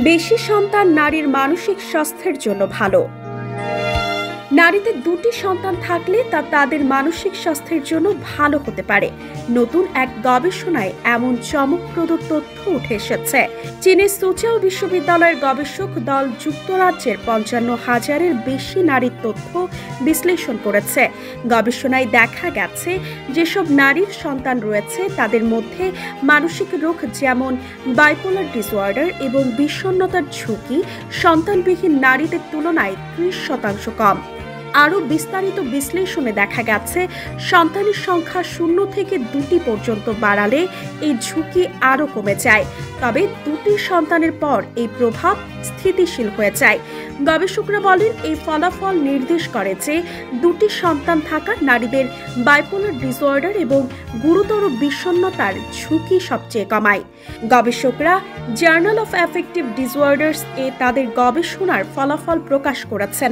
বেশি সন্তান নারীর মানসিক স্বাস্থ্যের জন্য ভালো। নারীদের দুটি সন্তান থাকলে তা তাদের মানসিক স্বাস্থ্যের জন্য ভালো হতে পারে। নতুন এক গবেষণায় এমন চমকপ্রদ তথ্য উঠে এসেছে। চীনের সুচাও বিশ্ববিদ্যালয়ের গবেষক দল যুক্তরাজ্যের ৫৫,০০০-এর বেশি নারীর তথ্য বিশ্লেষণ করেছে। গবেষণায় দেখা গেছে যেসব নারীর সন্তান রয়েছে তাদের মধ্যে মানসিক রোগ যেমন বাইপোলার ডিসঅর্ডার এবং বিষণ্ণতার ঝুঁকি সন্তানবিহীন নারীদের তুলনায় ৩০% কম। আরও বিস্তারিত বিশ্লেষণে দেখা গেছে সন্তানের সংখ্যা 0 থেকে 2টি পর্যন্ত বাড়ালে এই ঝুঁকি আরও কমে যায়, তবে 2টি সন্তানের পর এই প্রভাব স্থিতিশীল হয়ে যায়। গবেষকরা বলেন এই ফলাফল নির্দেশ করে যে 2টি সন্তান থাকা নারীদের বাইপোলার ডিসঅর্ডার এবং গুরুতর বিষণ্ণতার ঝুঁকি সবচেয়ে কমায়। গবেষকরা জার্নাল অফ অ্যাফেক্টিভ ডিসঅর্ডার্স এ তাদের গবেষণার ফলাফল প্রকাশ করেছেন।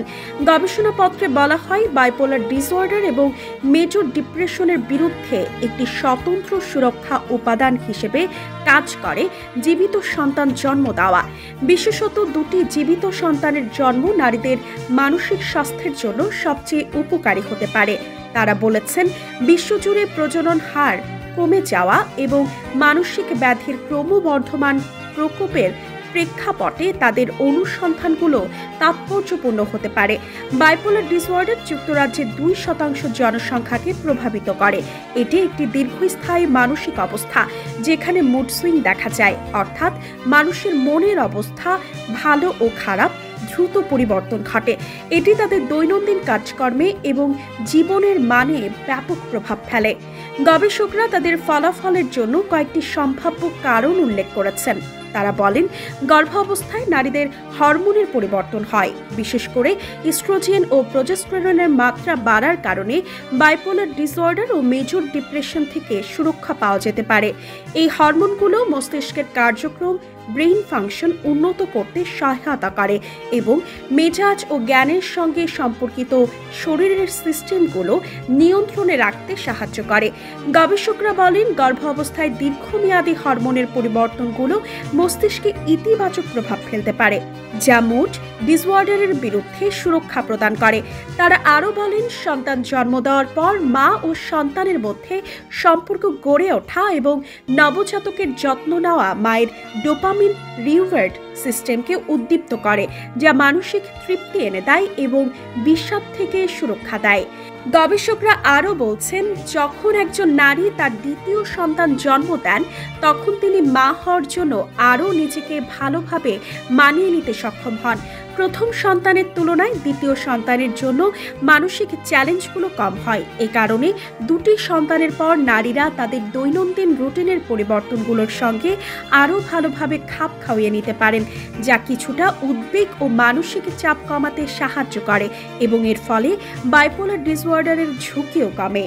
গবেষণাপত্রে বলা হয় বাইপোলার ডিসঅর্ডার এবং মেজর ডিপ্রেশনের বিরুদ্ধে একটি স্বতন্ত্র সুরক্ষা উপাদান হিসেবে কাজ করে জীবিত সন্তান জন্ম দেওয়া। বিশেষত 2টি জীবিত সন্তানের জন্ম নারীদের মানসিক স্বাস্থ্যের জন্য সবচেয়ে উপকারী হতে পারে। তারা বলেছেন বিশ্বজুড়ে প্রজনন হার কমে যাওয়া এবং মানসিক ব্যাধির ক্রমবর্ধমান প্রকোপের প্রেক্ষাপটে তাদের অনুসন্ধানগুলো তাৎপর্যপূর্ণ হতে পারে। বাইপোলার ডিসঅর্ডার যুক্তরাজ্যের 2% জনসংখ্যাকে প্রভাবিত করে। এটি একটি দীর্ঘস্থায়ী মানসিক অবস্থা যেখানে মুড সুইং দেখা যায়, অর্থাৎ মানুষের মনের অবস্থা ভালো ও খারাপ দ্রুত পরিবর্তন ঘটে। এটি তাদের দৈনন্দিন কাজকর্মে এবং জীবনের মানে ব্যাপক প্রভাব ফেলে। গবেষকরা তাদের ফলাফলের জন্য কয়েকটি সম্ভাব্য কারণ উল্লেখ করেছেন। তারা বলেন গর্ভাবস্থায় নারীদের হরমোনের পরিবর্তন হয়, বিশেষ করে ইস্ট্রোজেন ও প্রোজেস্টেরনের মাত্রা বাড়ার কারণে বাইপোলার ডিসঅর্ডার ও মেজর ডিপ্রেশন থেকে সুরক্ষা পাওয়া যেতে পারে। এই হরমোনগুলো মস্তিষ্কের কার্যক্রম ব্রেইন ফাংশন উন্নত করতে সহায়তা করে এবং মেজাজ ও জ্ঞানের সঙ্গে সম্পর্কিত শরীরের সিস্টেমগুলো নিয়ন্ত্রণে রাখতে সাহায্য করে। গবেষকরা বলেন গর্ভাবস্থায় দীর্ঘমেয়াদী হরমোনের পরিবর্তনগুলো মস্তিষ্কে ইতিবাচক প্রভাব ফেলতে পারে, যা মুড ডিসঅর্ডারের বিরুদ্ধে সুরক্ষা প্রদান করে। তারা আরও বলেন সন্তান জন্ম দেওয়ার পর মা ও সন্তানের মধ্যে সম্পর্ক গড়ে ওঠা এবং নবজাতকের যত্ন নেওয়া মায়ের ডোপামিন রিওয়ার্ড সিস্টেমকে উদ্দীপ্ত করে, যা মানসিক তৃপ্তি এনে দেয় এবং বিষাদ থেকে সুরক্ষা দেয়। গবেষকরা আরও বলছেন যখন একজন নারী তার দ্বিতীয় সন্তান জন্ম দেন তখন তিনি মা হওয়ার জন্য আরও নিজেকে ভালোভাবে মানিয়ে নিতে সক্ষম হন। প্রথম সন্তানের তুলনায় দ্বিতীয় সন্তানের জন্য মানসিক চ্যালেঞ্জগুলো কম হয়। এ কারণে 2টি সন্তানের পর নারীরা তাদের দৈনন্দিন রুটিনের পরিবর্তনগুলোর সঙ্গে আরও ভালোভাবে খাপ খাইয়ে নিতে পারেন, যা কিছুটা উদ্বেগ ও মানসিক চাপ কমাতে সাহায্য করে এবং এর ফলে বাইপোলার ডিসঅর্ডারের ঝুঁকিও কমে।